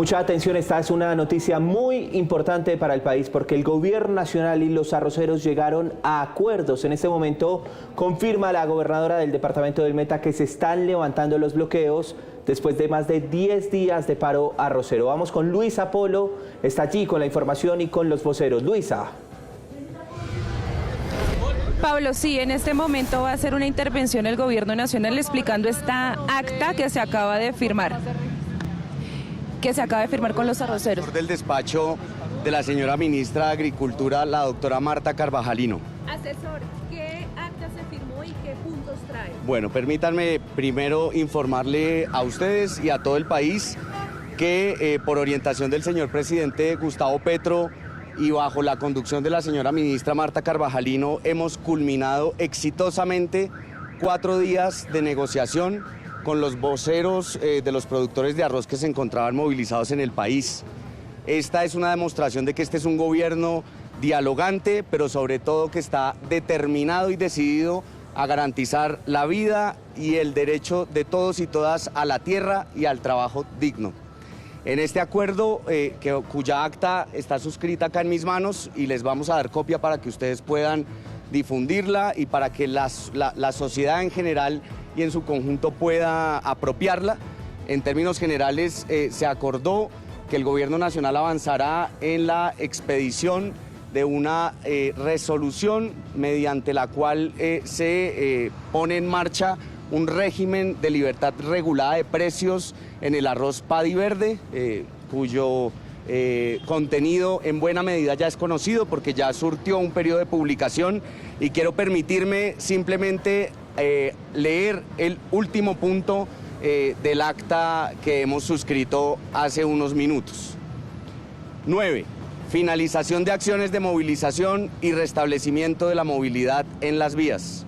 Mucha atención, esta es una noticia muy importante para el país porque el gobierno nacional y los arroceros llegaron a acuerdos. En este momento confirma la gobernadora del departamento del Meta que se están levantando los bloqueos después de más de 10 días de paro arrocero. Vamos con Luisa Polo, está allí con la información y con los voceros. Luisa. Pablo, sí, en este momento va a hacer una intervención el gobierno nacional explicando esta acta que se acaba de firmar. Con los arroceros. Del despacho de la señora ministra de Agricultura, la doctora Marta Carvajalino. Asesor, ¿qué acta se firmó y qué puntos trae? Bueno, permítanme primero informarle a ustedes y a todo el país que por orientación del señor presidente Gustavo Petro y bajo la conducción de la señora ministra Marta Carvajalino hemos culminado exitosamente 4 días de negociación con los voceros de los productores de arroz que se encontraban movilizados en el país. Esta es una demostración de que este es un gobierno dialogante, pero sobre todo que está determinado y decidido a garantizar la vida y el derecho de todos y todas a la tierra y al trabajo digno. En este acuerdo, cuya acta está suscrita acá en mis manos y les vamos a dar copia para que ustedes puedan difundirla y para que la sociedad en general y en su conjunto pueda apropiarla. En términos generales, se acordó que el gobierno nacional avanzará en la expedición de una resolución mediante la cual se pone en marcha un régimen de libertad regulada de precios en el arroz Paddy Verde, cuyo contenido en buena medida ya es conocido porque ya surtió un periodo de publicación, y quiero permitirme simplemente leer el último punto del acta que hemos suscrito hace unos minutos. 9. Finalización de acciones de movilización y restablecimiento de la movilidad en las vías.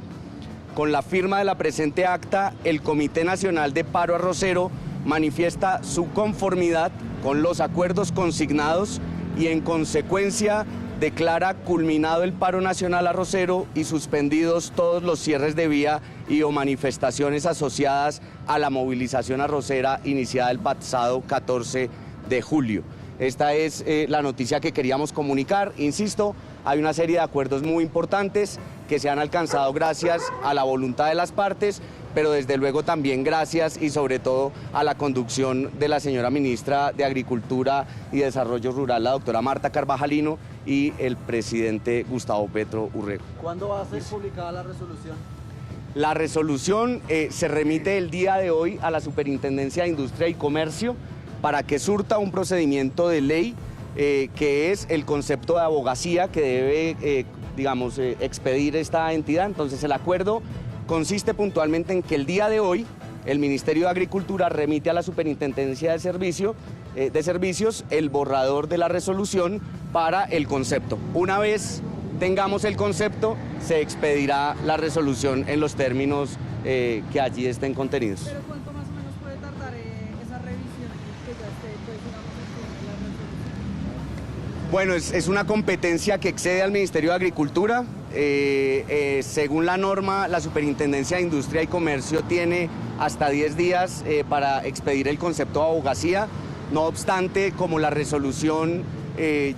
Con la firma de la presente acta, el Comité Nacional de Paro Arrocero manifiesta su conformidad con los acuerdos consignados y en consecuencia declara culminado el paro nacional arrocero y suspendidos todos los cierres de vía y o manifestaciones asociadas a la movilización arrocera iniciada el pasado 14 de julio. Esta es la noticia que queríamos comunicar. Insisto, hay una serie de acuerdos muy importantes que se han alcanzado gracias a la voluntad de las partes, pero desde luego también gracias y sobre todo a la conducción de la señora ministra de Agricultura y Desarrollo Rural, la doctora Marta Carvajalino, y el presidente Gustavo Petro Urrego. ¿Cuándo va a ser publicada la resolución? La resolución se remite el día de hoy a la Superintendencia de Industria y Comercio para que surta un procedimiento de ley que es el concepto de abogacía que debe, expedir esta entidad. Entonces el acuerdo consiste puntualmente en que el día de hoy el Ministerio de Agricultura remite a la Superintendencia de Servicios el borrador de la resolución para el concepto. Una vez tengamos el concepto, se expedirá la resolución en los términos que allí estén contenidos. ¿Pero cuánto más o menos puede tardar esa revisión que ya esté, la resolución? Bueno, es una competencia que excede al Ministerio de Agricultura. Según la norma, la Superintendencia de Industria y Comercio tiene hasta 10 días para expedir el concepto de abogacía. No obstante, como la resolución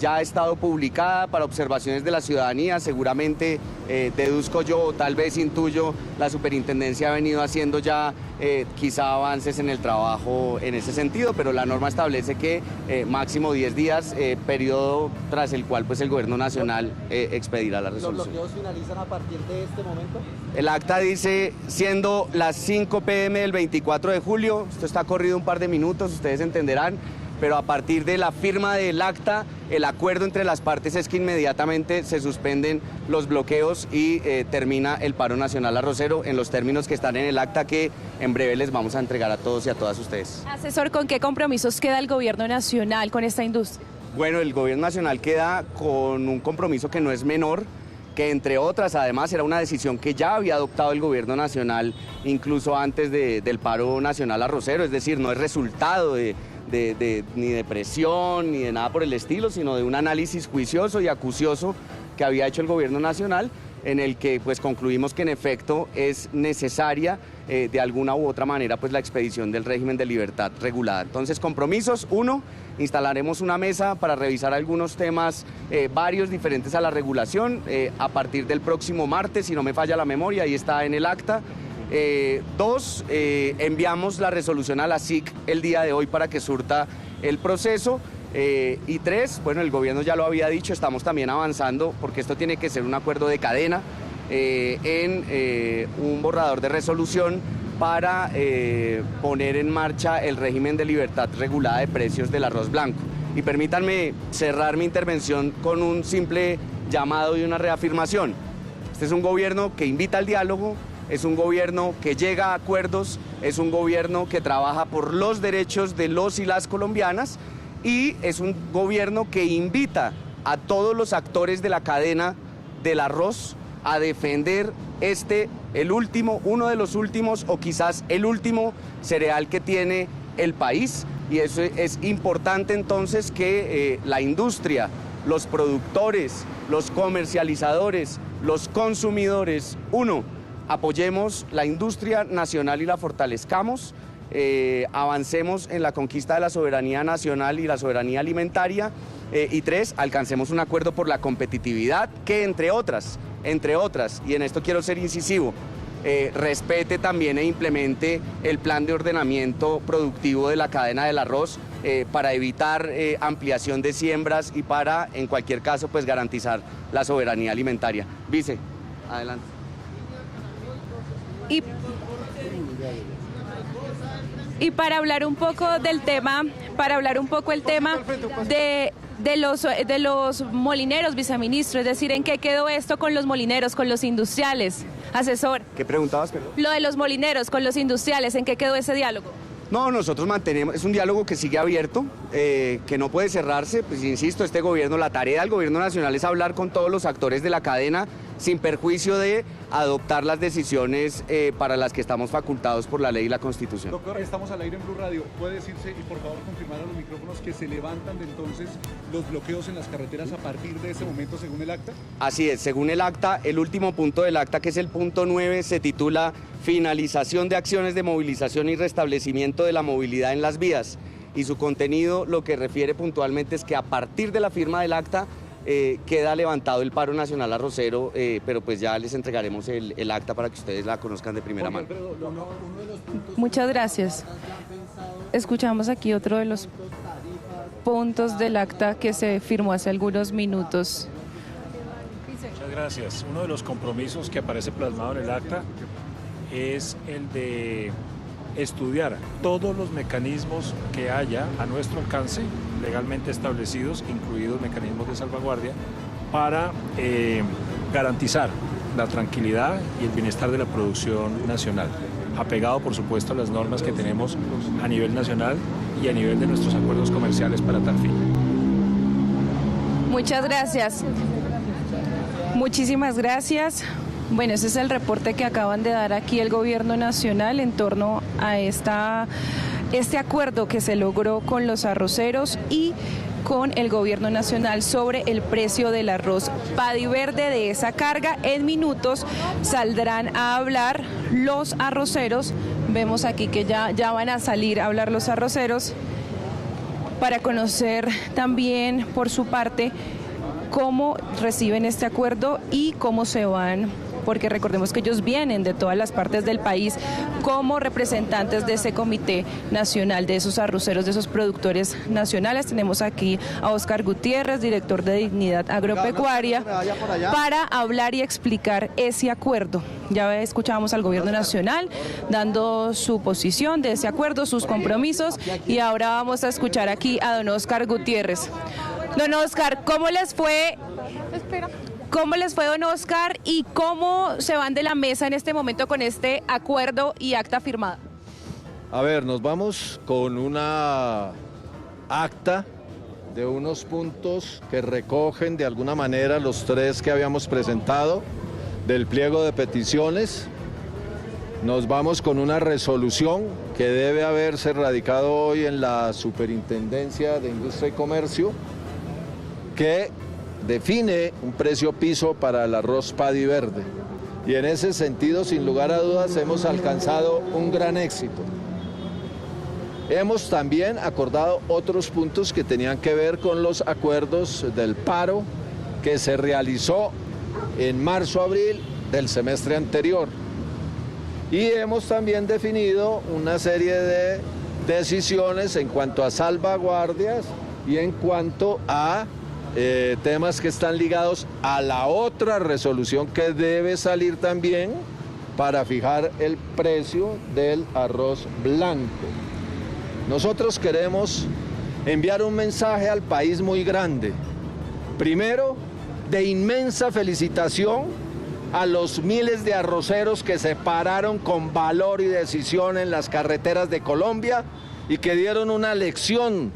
ya ha estado publicada para observaciones de la ciudadanía, seguramente deduzco yo, o tal vez intuyo, la superintendencia ha venido haciendo ya quizá avances en el trabajo en ese sentido, pero la norma establece que máximo 10 días, periodo tras el cual pues el gobierno nacional expedirá la resolución. ¿Los bloqueos finalizan a partir de este momento? El acta dice, siendo las 5 p.m. del 24 de julio, esto está corrido un par de minutos, ustedes entenderán, pero a partir de la firma del acta, el acuerdo entre las partes es que inmediatamente se suspenden los bloqueos y termina el paro nacional arrocero en los términos que están en el acta, que en breve les vamos a entregar a todos y a todas ustedes. Asesor, ¿con qué compromisos queda el gobierno nacional con esta industria? Bueno, el gobierno nacional queda con un compromiso que no es menor, que entre otras, además, era una decisión que ya había adoptado el gobierno nacional incluso antes del paro nacional arrocero, es decir, no es resultado ni de presión ni de nada por el estilo, sino de un análisis juicioso y acucioso que había hecho el gobierno nacional, en el que pues concluimos que en efecto es necesaria de alguna u otra manera pues la expedición del régimen de libertad regulada. Entonces, compromisos: 1, instalaremos una mesa para revisar algunos temas varios diferentes a la regulación a partir del próximo martes, si no me falla la memoria, ahí está en el acta. 2, enviamos la resolución a la SIC el día de hoy para que surta el proceso. Y 3, bueno, el gobierno ya lo había dicho, estamos también avanzando porque esto tiene que ser un acuerdo de cadena en un borrador de resolución para poner en marcha el régimen de libertad regulada de precios del arroz blanco. Y permítanme cerrar mi intervención con un simple llamado y una reafirmación. Este es un gobierno que invita al diálogo, es un gobierno que llega a acuerdos, es un gobierno que trabaja por los derechos de los y las colombianas, y es un gobierno que invita a todos los actores de la cadena del arroz a defender uno de los últimos o quizás el último cereal que tiene el país. Y eso es importante entonces que la industria, los productores, los comercializadores, los consumidores, apoyemos la industria nacional y la fortalezcamos. Avancemos en la conquista de la soberanía nacional y la soberanía alimentaria, y 3, alcancemos un acuerdo por la competitividad que entre otras, y en esto quiero ser incisivo, respete también e implemente el plan de ordenamiento productivo de la cadena del arroz para evitar ampliación de siembras y para, en cualquier caso, pues garantizar la soberanía alimentaria. Vice, adelante. Y para hablar un poco del tema, de los molineros, viceministro, es decir, ¿en qué quedó esto con los molineros, con los industriales? Asesor. ¿Qué preguntabas, perdón? Lo de los molineros con los industriales, ¿en qué quedó ese diálogo? No, nosotros mantenemos, es un diálogo que sigue abierto, que no puede cerrarse, pues insisto, este gobierno, la tarea del gobierno nacional es hablar con todos los actores de la cadena sin perjuicio de adoptar las decisiones para las que estamos facultados por la ley y la Constitución. Doctor, estamos al aire en Blue Radio. ¿Puede decirse y por favor confirmar a los micrófonos que se levantan de entonces los bloqueos en las carreteras a partir de ese momento según el acta? Así es, según el acta, el último punto del acta, que es el punto 9, se titula Finalización de acciones de movilización y restablecimiento de la movilidad en las vías. Y su contenido lo que refiere puntualmente es que a partir de la firma del acta queda levantado el paro nacional arrocero, pero pues ya les entregaremos el acta para que ustedes la conozcan de primera mano. Muchas gracias. Escuchamos aquí otro de los puntos del acta que se firmó hace algunos minutos. Muchas gracias. Uno de los compromisos que aparece plasmado en el acta es el de estudiar todos los mecanismos que haya a nuestro alcance, legalmente establecidos, incluidos mecanismos de salvaguardia, para garantizar la tranquilidad y el bienestar de la producción nacional, apegado por supuesto a las normas que tenemos a nivel nacional y a nivel de nuestros acuerdos comerciales para tal fin. Muchas gracias. Muchísimas gracias. Bueno, ese es el reporte que acaban de dar aquí el Gobierno Nacional en torno a este acuerdo que se logró con los arroceros y con el Gobierno Nacional sobre el precio del arroz padiverde de esa carga. En minutos saldrán a hablar los arroceros. Vemos aquí que ya van a salir a hablar los arroceros para conocer también por su parte cómo reciben este acuerdo y cómo se van, porque recordemos que ellos vienen de todas las partes del país como representantes de ese comité nacional, de esos arroceros, de esos productores nacionales. Tenemos aquí a Óscar Gutiérrez, director de Dignidad Agropecuaria, para hablar y explicar ese acuerdo. Ya escuchábamos al Gobierno Nacional dando su posición de ese acuerdo, sus compromisos, y ahora vamos a escuchar aquí a don Óscar Gutiérrez. Don Óscar, ¿cómo les fue? ¿Cómo les fue, don Óscar, y cómo se van de la mesa en este momento con este acuerdo y acta firmada? A ver, nos vamos con una acta de unos puntos que recogen de alguna manera los 3 que habíamos presentado del pliego de peticiones. Nos vamos con una resolución que debe haberse radicado hoy en la Superintendencia de Industria y Comercio, que define un precio piso para el arroz Paddy Verde. Y en ese sentido, sin lugar a dudas, hemos alcanzado un gran éxito. Hemos también acordado otros puntos que tenían que ver con los acuerdos del paro que se realizó en marzo-abril del semestre anterior. Y hemos también definido una serie de decisiones en cuanto a salvaguardias y en cuanto a temas que están ligados a la otra resolución que debe salir también para fijar el precio del arroz blanco. Nosotros queremos enviar un mensaje al país muy grande. Primero, de inmensa felicitación a los miles de arroceros que se pararon con valor y decisión en las carreteras de Colombia y que dieron una lección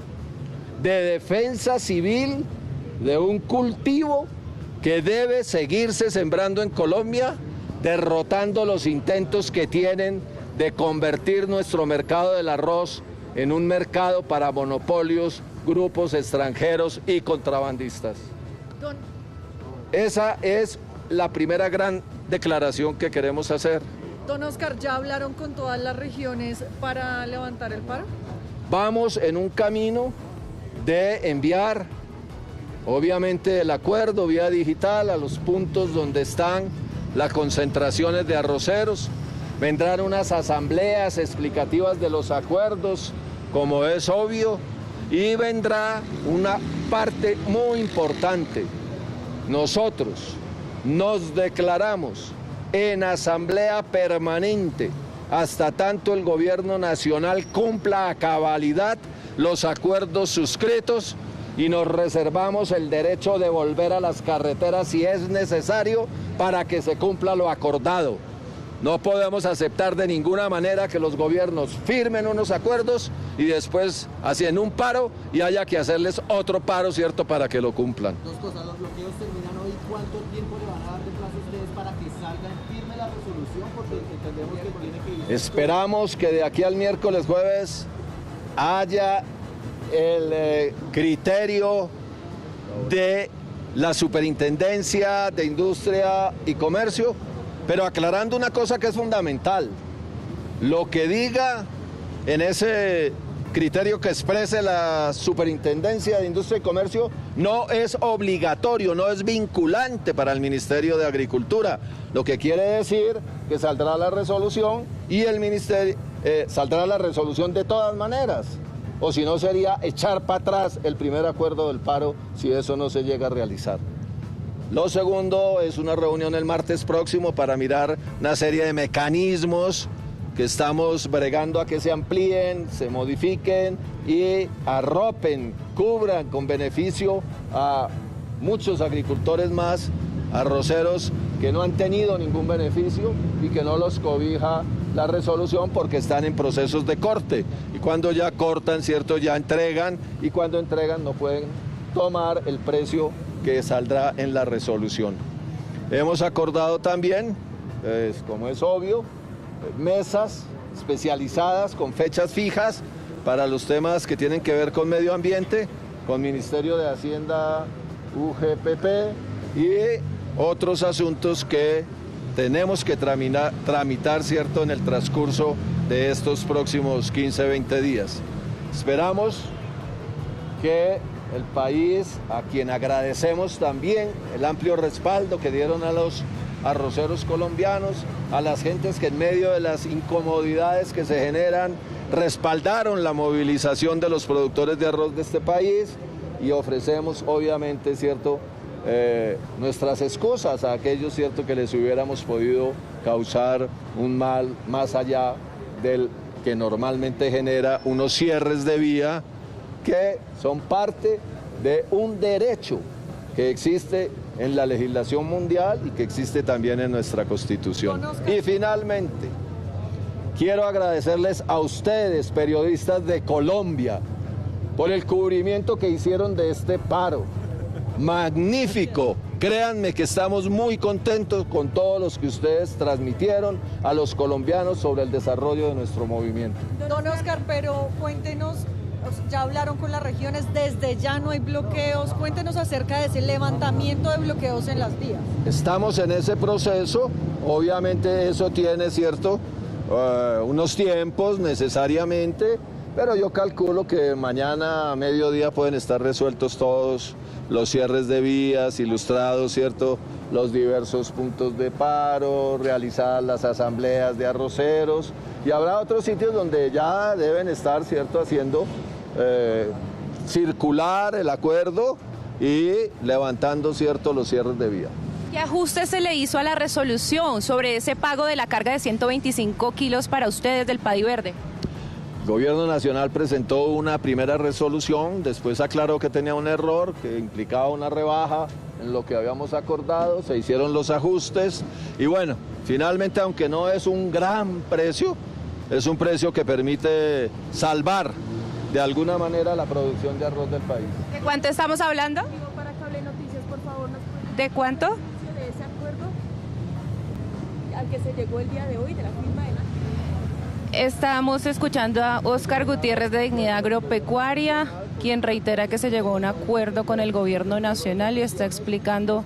de defensa civil de un cultivo que debe seguirse sembrando en Colombia, derrotando los intentos que tienen de convertir nuestro mercado del arroz en un mercado para monopolios, grupos extranjeros y contrabandistas. Esa es la primera gran declaración que queremos hacer. Don Oscar, ¿ya hablaron con todas las regiones para levantar el paro? Vamos en un camino de enviar, obviamente, el acuerdo vía digital a los puntos donde están las concentraciones de arroceros. Vendrán unas asambleas explicativas de los acuerdos, como es obvio, y vendrá una parte muy importante. Nosotros nos declaramos en asamblea permanente hasta tanto el gobierno nacional cumpla a cabalidad los acuerdos suscritos y nos reservamos el derecho de volver a las carreteras si es necesario para que se cumpla lo acordado. No podemos aceptar de ninguna manera que los gobiernos firmen unos acuerdos y después hacen un paro y haya que hacerles otro paro, ¿cierto?, para que lo cumplan. Dos cosas, los bloqueos terminan hoy. ¿Cuánto tiempo le van a dar de plazo a ustedes para que salga firme la resolución? Porque entendemos que tiene que ir... Esperamos que de aquí al miércoles, jueves, haya el criterio de la Superintendencia de Industria y Comercio, pero aclarando una cosa que es fundamental. Lo que diga en ese criterio que exprese la Superintendencia de Industria y Comercio no es obligatorio, no es vinculante para el Ministerio de Agricultura. Lo que quiere decir que saldrá la resolución y el Ministerio saldrá la resolución de todas maneras. O si no, sería echar para atrás el primer acuerdo del paro si eso no se llega a realizar. Lo segundo es una reunión el martes próximo para mirar una serie de mecanismos que estamos bregando a que se amplíen, se modifiquen y arropen, cubran con beneficio a muchos agricultores más, arroceros que no han tenido ningún beneficio y que no los cobija la resolución porque están en procesos de corte. Y cuando ya cortan, ¿cierto?, ya entregan, y cuando entregan no pueden tomar el precio que saldrá en la resolución. Hemos acordado también, como es obvio, mesas especializadas con fechas fijas para los temas que tienen que ver con medio ambiente, con Ministerio de Hacienda, UGPP y otros asuntos que tenemos que tramitar, ¿cierto?, en el transcurso de estos próximos 15-20 días. Esperamos que el país, a quien agradecemos también el amplio respaldo que dieron a los arroceros colombianos, a las gentes que en medio de las incomodidades que se generan respaldaron la movilización de los productores de arroz de este país, y ofrecemos obviamente, ¿cierto?, nuestras excusas a aquellos, ¿cierto?, que les hubiéramos podido causar un mal más allá del que normalmente genera unos cierres de vía que son parte de un derecho que existe en la legislación mundial y que existe también en nuestra Constitución. Y finalmente, quiero agradecerles a ustedes, periodistas de Colombia, por el cubrimiento que hicieron de este paro. Magnífico. Créanme que estamos muy contentos con todos los que ustedes transmitieron a los colombianos sobre el desarrollo de nuestro movimiento. Don Oscar, pero cuéntenos, ya hablaron con las regiones, desde ya no hay bloqueos. Cuéntenos acerca de ese levantamiento de bloqueos en las vías. Estamos en ese proceso, obviamente eso tiene unos tiempos necesariamente, pero yo calculo que mañana a mediodía pueden estar resueltos todos los cierres de vías, ilustrados, ¿cierto? Los diversos puntos de paro, realizadas las asambleas de arroceros, y habrá otros sitios donde ya deben estar, ¿cierto?, haciendo circular el acuerdo y levantando, ¿cierto?, los cierres de vía. ¿Qué ajuste se le hizo a la resolución sobre ese pago de la carga de 125 kilos para ustedes del Padi Verde? El Gobierno Nacional presentó una primera resolución, después aclaró que tenía un error, que implicaba una rebaja en lo que habíamos acordado, se hicieron los ajustes y bueno, finalmente, aunque no es un gran precio, es un precio que permite salvar de alguna manera la producción de arroz del país. ¿De cuánto estamos hablando? Para Cable Noticias, por favor, nos pueden ¿De cuánto? decir de ese acuerdo al que se llegó el día de hoy, de la firma de la... Estamos escuchando a Óscar Gutiérrez de Dignidad Agropecuaria, quien reitera que se llegó a un acuerdo con el gobierno nacional y está explicando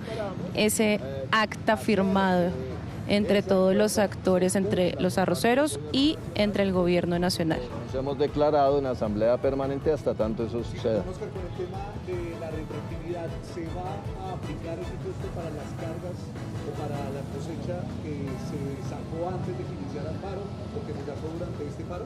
ese acta firmado entre todos los actores, entre los arroceros y entre el gobierno nacional. Nos hemos declarado en asamblea permanente hasta tanto eso suceda. Oscar, con el tema de la retroactividad, ¿se va a aplicar ese impuesto para las cargas o para la cosecha que se sacó antes de que iniciara el paro o que se sacó durante este paro?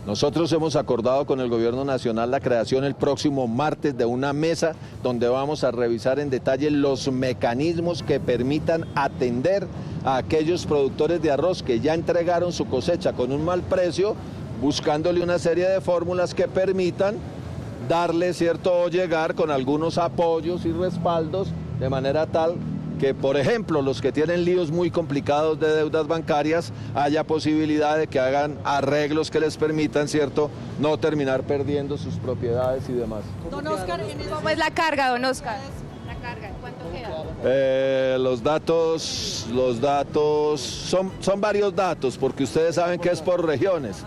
Nosotros hemos acordado con el Gobierno Nacional la creación el próximo martes de una mesa donde vamos a revisar en detalle los mecanismos que permitan atender a aquellos productores de arroz que ya entregaron su cosecha con un mal precio, buscándole una serie de fórmulas que permitan darle cierto o llegar con algunos apoyos y respaldos de manera tal que, por ejemplo, los que tienen líos muy complicados de deudas bancarias, haya posibilidad de que hagan arreglos que les permitan, ¿cierto?, no terminar perdiendo sus propiedades y demás. Don Oscar, ¿Cómo es la carga, don Oscar? La carga, ¿cuánto queda? Los datos son varios datos, porque ustedes saben que es por regiones.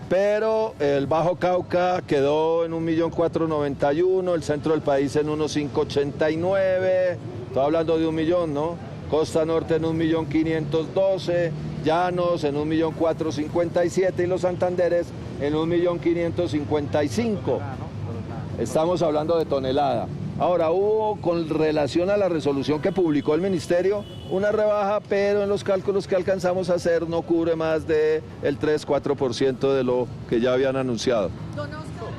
Pero el Bajo Cauca quedó en 1.491.000, el centro del país en 1.589.000, estoy hablando de 1 millón, ¿no? Costa Norte en 1.512.000, Llanos en 1.457.000 y los Santanderes en 1.555.000. Estamos hablando de tonelada. Ahora, hubo, con relación a la resolución que publicó el Ministerio, una rebaja, pero en los cálculos que alcanzamos a hacer no cubre más del 3-4% de lo que ya habían anunciado. Don Oscar,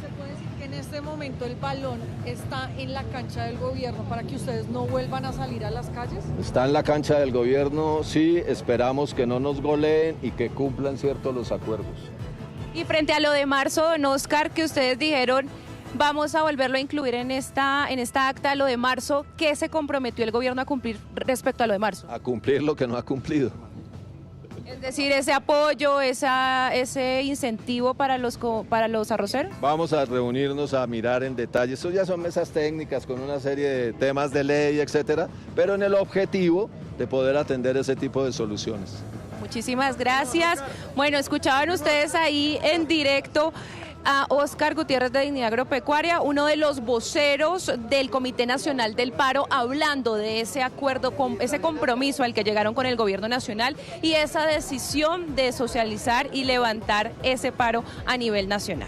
¿se puede decir que en este momento el balón está en la cancha del gobierno para que ustedes no vuelvan a salir a las calles? Está en la cancha del gobierno, sí, esperamos que no nos goleen y que cumplan, cierto, los acuerdos. Y frente a lo de marzo, don Oscar, que ustedes dijeron, vamos a volverlo a incluir en esta acta, lo de marzo, ¿qué se comprometió el gobierno a cumplir respecto a lo de marzo? A cumplir lo que no ha cumplido. Es decir, ese apoyo, ese incentivo para los arroceros. Vamos a reunirnos a mirar en detalle, eso ya son mesas técnicas con una serie de temas de ley, etcétera, pero en el objetivo de poder atender ese tipo de soluciones. Muchísimas gracias. Bueno, escuchaban ustedes ahí en directo a Óscar Gutiérrez de Dignidad Agropecuaria, uno de los voceros del Comité Nacional del Paro, hablando de ese acuerdo, ese compromiso al que llegaron con el gobierno nacional y esa decisión de socializar y levantar ese paro a nivel nacional.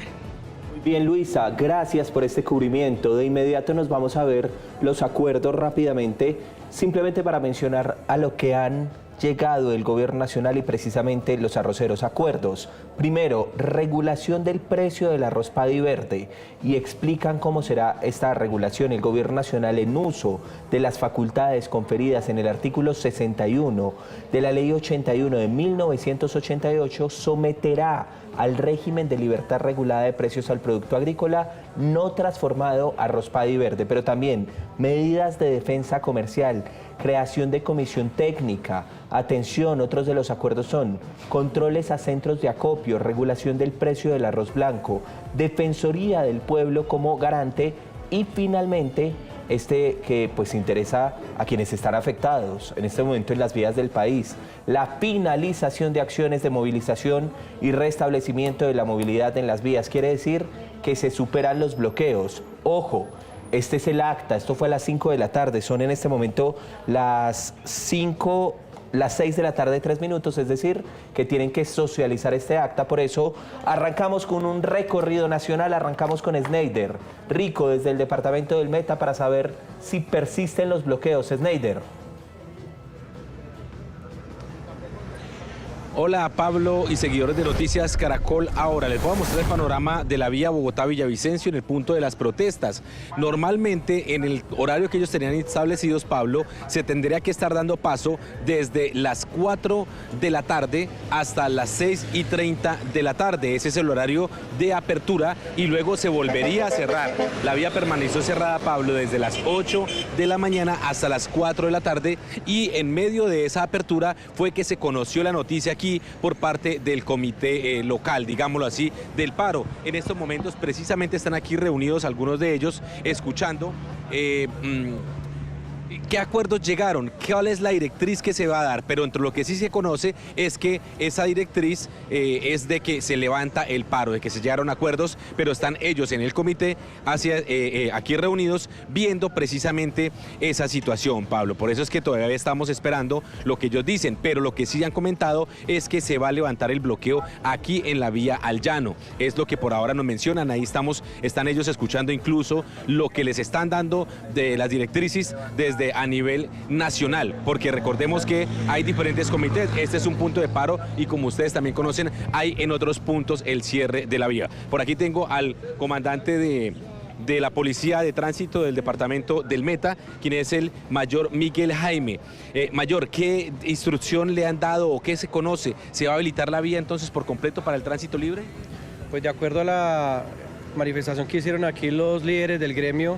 Muy bien, Luisa, gracias por este cubrimiento. De inmediato nos vamos a ver los acuerdos rápidamente, simplemente para mencionar a lo que han llegado el gobierno nacional y precisamente los arroceros. Acuerdos. Primero, regulación del precio del arroz Padi Verde, y explican cómo será esta regulación. El gobierno nacional, en uso de las facultades conferidas en el artículo 61 de la ley 81 de 1988, someterá al régimen de libertad regulada de precios al producto agrícola no transformado arroz Padi Verde, pero también medidas de defensa comercial, creación de comisión técnica. Atención, otros de los acuerdos son controles a centros de acopio, regulación del precio del arroz blanco, defensoría del pueblo como garante y finalmente que pues interesa a quienes están afectados en este momento en las vías del país, la finalización de acciones de movilización y restablecimiento de la movilidad en las vías. Quiere decir que se superan los bloqueos. Ojo, este es el acta, esto fue a las 5 de la tarde, son en este momento las 6 de la tarde, 3 minutos, es decir, que tienen que socializar este acta. Por eso arrancamos con un recorrido nacional, arrancamos con Sneider Rico desde el departamento del Meta para saber si persisten los bloqueos. Sneider. Hola Pablo y seguidores de Noticias Caracol. Ahora les voy a mostrar el panorama de la vía Bogotá-Villavicencio en el punto de las protestas. Normalmente en el horario que ellos tenían establecidos, Pablo, se tendría que estar dando paso desde las 4 de la tarde hasta las 6:30 de la tarde. Ese es el horario de apertura y luego se volvería a cerrar. La vía permaneció cerrada, Pablo, desde las 8 de la mañana hasta las 4 de la tarde y en medio de esa apertura fue que se conoció la noticia aquí por parte del comité local, digámoslo así, del paro. En estos momentos precisamente están aquí reunidos algunos de ellos escuchando qué acuerdos llegaron, cuál es la directriz que se va a dar, pero entre lo que sí se conoce es que esa directriz es de que se levanta el paro, de que se llegaron acuerdos, pero están ellos en el comité aquí reunidos viendo precisamente esa situación, Pablo. Por eso es que todavía estamos esperando lo que ellos dicen, pero lo que sí han comentado es que se va a levantar el bloqueo aquí en la vía al llano. Es lo que por ahora nos mencionan, ahí están ellos escuchando incluso lo que les están dando de las directrices desde a nivel nacional, porque recordemos que hay diferentes comités, este es un punto de paro y como ustedes también conocen, hay en otros puntos el cierre de la vía. Por aquí tengo al comandante de la Policía de Tránsito del departamento del Meta, quien es el mayor Miguel Jaime. Mayor, ¿qué instrucción le han dado o qué se conoce? ¿Se va a habilitar la vía entonces por completo para el tránsito libre? Pues de acuerdo a la manifestación que hicieron aquí los líderes del gremio,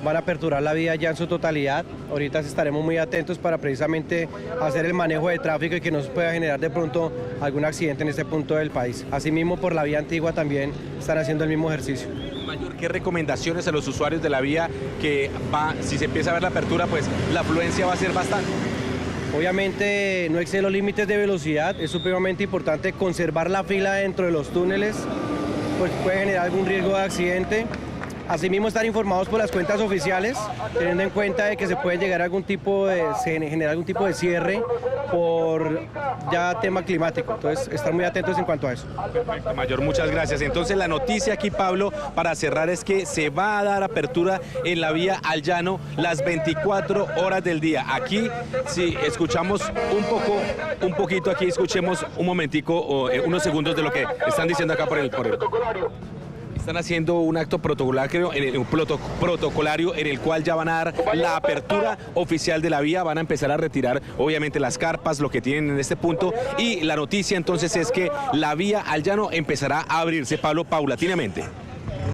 van a aperturar la vía ya en su totalidad. Ahorita estaremos muy atentos para precisamente hacer el manejo de tráfico y que no se pueda generar de pronto algún accidente en este punto del país. Asimismo, por la vía antigua también están haciendo el mismo ejercicio. Mayor, ¿qué recomendaciones a los usuarios de la vía que si se empieza a ver la apertura, pues la afluencia va a ser bastante? Obviamente no excede los límites de velocidad, es supremamente importante conservar la fila dentro de los túneles, pues puede generar algún riesgo de accidente. Asimismo, estar informados por las cuentas oficiales, teniendo en cuenta de que se puede llegar a generar algún tipo de cierre por ya tema climático. Entonces, estar muy atentos en cuanto a eso. Perfecto, Mayor, muchas gracias. Entonces, la noticia aquí, Pablo, para cerrar, es que se va a dar apertura en la vía al llano las 24 horas del día. Aquí, si escuchamos un poquito aquí, escuchemos un momentico, unos segundos de lo que están diciendo acá por el... Están haciendo un acto protocolario en el cual ya van a dar la apertura oficial de la vía, van a empezar a retirar obviamente las carpas, lo que tienen en este punto, y la noticia entonces es que la vía al llano empezará a abrirse, Pablo, paulatinamente.